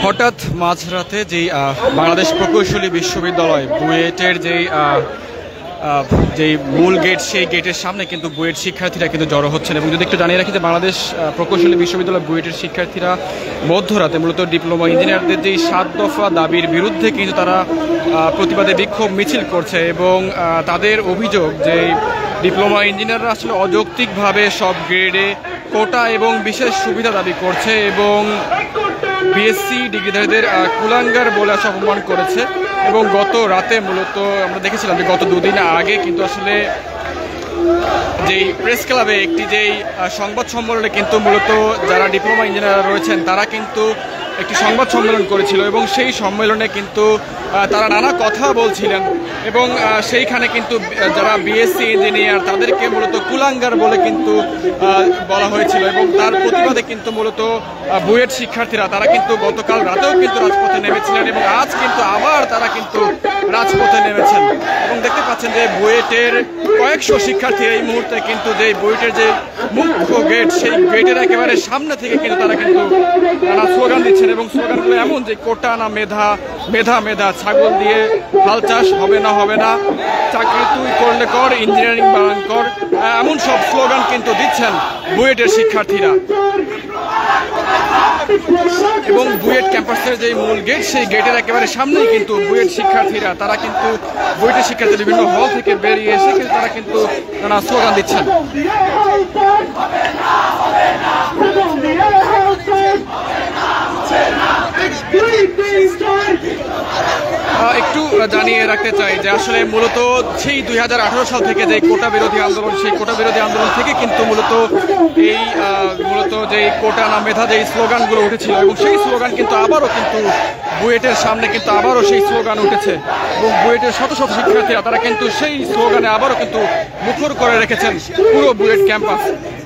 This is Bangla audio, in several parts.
হঠাৎ মাঝরাতে যেই বাংলাদেশ প্রকৌশলী বিশ্ববিদ্যালয় বুয়েটের যেই মূল গেট, সেই গেটের সামনে কিন্তু বুয়েট শিক্ষার্থীরা কিন্তু জড়ো হচ্ছেন। এবং যদি একটু জানিয়ে রাখি যে বাংলাদেশ প্রকৌশলী বিশ্ববিদ্যালয় বুয়েটের শিক্ষার্থীরা মধ্যরাতে মূলত ডিপ্লোমা ইঞ্জিনিয়ারদের যেই 7 দফা দাবির বিরুদ্ধে কিন্তু তারা প্রতিবাদে বিক্ষোভ মিছিল করছে। এবং তাদের অভিযোগ যে ডিপ্লোমা ইঞ্জিনিয়াররা আসলে অযৌক্তিকভাবে সব গ্রেডে কোটা এবং বিশেষ সুবিধা দাবি করছে এবং বিএসসি ডিগ্রিধারীদের কুলাঙ্গার বলে অপমান করেছে। এবং গত রাতে মূলত আমরা দেখেছিলাম যে গত দুদিন আগে কিন্তু আসলে যেই প্রেস ক্লাবে একটি যেই সংবাদ সম্মেলনে কিন্তু মূলত যারা ডিপ্লোমা ইঞ্জিনিয়ার রয়েছেন তারা কিন্তু একটি সংবাদ সম্মেলন করেছিল এবং সেই সম্মেলনে কিন্তু তারা নানা কথা বলছিলেন এবং সেইখানে কিন্তু যারা বিএসসি ইঞ্জিনিয়ার তাদেরকে মূলত কুলাঙ্গার বলে কিন্তু বলা হয়েছিল। এবং তার প্রতিবাদে কিন্তু মূলত বুয়েট শিক্ষার্থীরা তারা কিন্তু গতকাল রাতেও কিন্তু রাজপথে নেমেছিলেন এবং আজ কিন্তু আবার তারা কিন্তু রাজপথে নেমেছেন। এবং দেখতে পাচ্ছেন যে বুয়েটের কয়েকশো শিক্ষার্থী এই মুহূর্তে কিন্তু যে বুয়েটের যে মুখ্য গেট, সেই গেটের একেবারে সামনে থেকে কিন্তু তারা কিন্তু নানা স্লোগান দিচ্ছেন। এবং স্লোগানগুলো এমন যে কোটা না মেধা, মেধা মেধা, ছাগল দিয়ে হাল চাষ হবে না হবে না, চাকরি তুই করলে কর, ইঞ্জিনিয়ারিং বানান কর, এমন সব স্লোগান কিন্তু দিচ্ছেন বুয়েটের শিক্ষার্থীরা। এবং বুয়েট ক্যাম্পাসের যে মূল গেট, সেই গেটের একেবারে সামনেই কিন্তু বুয়েট শিক্ষার্থীরা তারা কিন্তু বুয়েটের শিক্ষার্থী বিভিন্ন হল থেকে বেরিয়ে এসে কিন্তু তারা কিন্তু নানা স্লোগান দিচ্ছেন। একটু জানিয়ে রাখতে চাই যে আসলে মূলত সেই 2018 সাল থেকে যে কোটা বিরোধী আন্দোলন, সেই কোটা বিরোধী আন্দোলন থেকে কিন্তু মূলত যে কোটা না মেধা যে স্লোগানগুলো উঠেছিল এবং সেই স্লোগান কিন্তু আবারও কিন্তু বুয়েটের সামনে কিন্তু আবারও সেই স্লোগান উঠেছে এবং বুয়েটের শত শত শিক্ষার্থীরা তারা কিন্তু সেই স্লোগানে আবারও কিন্তু মুখর করে রেখেছেন পুরো বুয়েট ক্যাম্পাস।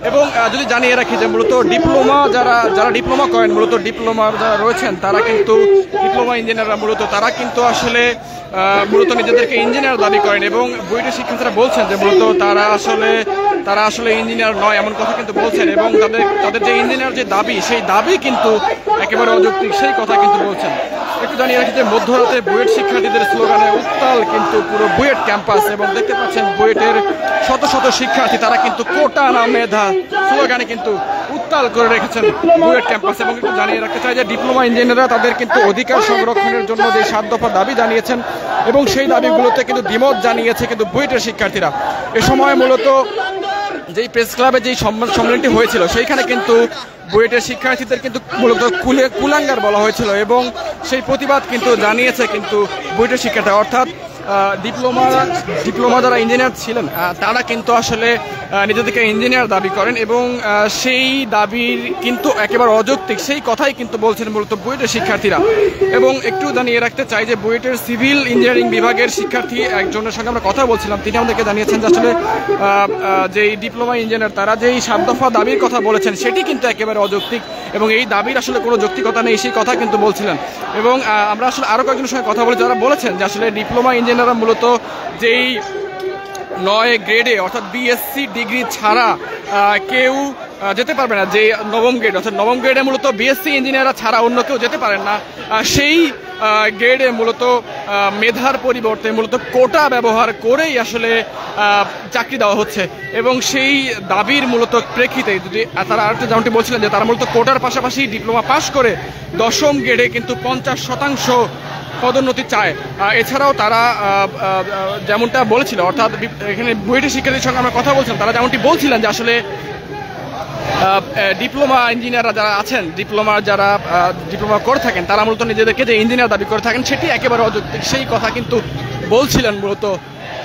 এবং যদি জানিয়ে রাখি যে মূলত ডিপ্লোমা যারা ডিপ্লোমা করেন, মূলত ডিপ্লোমা যারা রয়েছেন তারা কিন্তু ডিপ্লোমা ইঞ্জিনিয়াররা মূলত তারা কিন্তু আসলে মূলত নিজেদেরকে ইঞ্জিনিয়ার দাবি করেন এবং বুয়েটের শিক্ষার্থীরা বলছেন যে মূলত তারা আসলে ইঞ্জিনিয়ার নয় এমন কথা কিন্তু বলছেন। এবং তাদের যে ইঞ্জিনিয়ার যে দাবি, সেই দাবি কিন্তু একেবারে অযৌক্তিক, সেই কথা কিন্তু বলছেন। একটু জানিয়ে রাখি যে মধ্যরাতে বুয়েট শিক্ষার্থীদের স্লোগানে উত্তাল কিন্তু পুরো বুয়েট ক্যাম্পাস এবং দেখতে পাচ্ছেন বুয়েটের শত শত শিক্ষার্থী তারা কিন্তু কোটা না মেধা স্লোগানে কিন্তু উত্তাল করে রেখেছেন বুয়েট ক্যাম্পাস। এবং একটু জানিয়ে রাখতে চাই যে ডিপ্লোমা ইঞ্জিনিয়াররা তাদের কিন্তু অধিকার সংরক্ষণের জন্য যে 7 দফা দাবি জানিয়েছেন এবং সেই দাবিগুলোতে কিন্তু দ্বিমত জানিয়েছে কিন্তু বুয়েটের শিক্ষার্থীরা। এ সময় মূলত যেই প্রেস ক্লাবে যেই সম্মেলনটি হয়েছিল সেইখানে কিন্তু বুয়েটের শিক্ষার্থীদের কিন্তু মূলত কুলাঙ্গার বলা হয়েছিল এবং সেই প্রতিবাদ কিন্তু জানিয়েছে কিন্তু বুয়েটের শিক্ষার্থী, অর্থাৎ ডিপ্লোমা যারা ইঞ্জিনিয়ার ছিলেন তারা কিন্তু আসলে নিজেদেরকে ইঞ্জিনিয়ার দাবি করেন এবং সেই দাবির কিন্তু একেবারে অযৌক্তিক, সেই কথাই কিন্তু বলছেন মূলত বুয়েটের শিক্ষার্থীরা। এবং একটু জানিয়ে রাখতে চাই যে বুয়েটের সিভিল ইঞ্জিনিয়ারিং বিভাগের শিক্ষার্থী একজনের সঙ্গে আমরা কথা বলছিলাম, তিনি আমাদেরকে জানিয়েছেন যে আসলে যেই ডিপ্লোমা ইঞ্জিনিয়ার তারা যেই 7 দফা দাবির কথা বলেছেন সেটি কিন্তু একেবারে অযৌক্তিক এবং এই দাবির আসলে কোনো যৌক্তিকতা নেই, সেই কথা কিন্তু বলছিলেন। এবং আমরা আসলে আরও কয়েকজনের সঙ্গে কথা বলে যারা বলেছেন যে আসলে ডিপ্লোমা ইঞ্জিনিয়াররা মূলত যেই 9 গ্রেডে অর্থাৎ বিএসসি ডিগ্রি ছাড়া কেউ যেতে পারবে না, যে নবম গ্রেড অর্থাৎ নবম গ্রেডে মূলত বিএসসি ইঞ্জিনিয়াররা ছাড়া অন্য কেউ যেতে পারেন না, সেই গ্রেডে মূলত মেধার পরিবর্তে মূলত কোটা ব্যবহার করেই আসলে চাকরি দেওয়া হচ্ছে। এবং সেই দাবির মূলত প্রেক্ষিতে যদি তারা আরেকটা যেমনটি বলছিলেন যে তারা মূলত কোটার পাশাপাশি ডিপ্লোমা পাশ করে 10ম গ্রেডে কিন্তু 50% পদোন্নতি চায়। এছাড়াও তারা যেমনটা বলেছিল, অর্থাৎ এখানে বুয়েটের শিক্ষার্থীর সঙ্গে আমরা কথা বলছিলাম, তারা যেমনটি বলছিলেন যে আসলে ডিপ্লোমা ইঞ্জিনিয়াররা যারা আছেন, যারা ডিপ্লোমা করে থাকেন তারা মূলত নিজেদেরকে যে ইঞ্জিনিয়ার দাবি করে থাকেন সেটি একেবারে অযৌক্তিক, সেই কথা কিন্তু বলছিলেন মূলত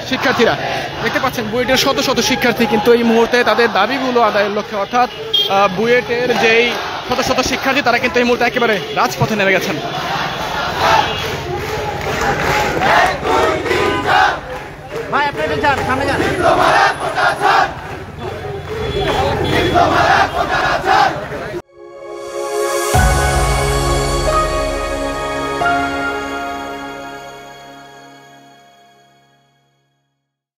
শিক্ষার্থীরা। দেখতে পাচ্ছেন বুয়েটের শত শত শিক্ষার্থী কিন্তু এই মুহূর্তে তাদের দাবিগুলো আদায়ের লক্ষ্যে, অর্থাৎ বুয়েটের যেই শত শত শিক্ষার্থী তারা কিন্তু এই মুহূর্তে একেবারে রাজপথে নেমে গেছেন। ভাই আপনারা যান, সামনে যান।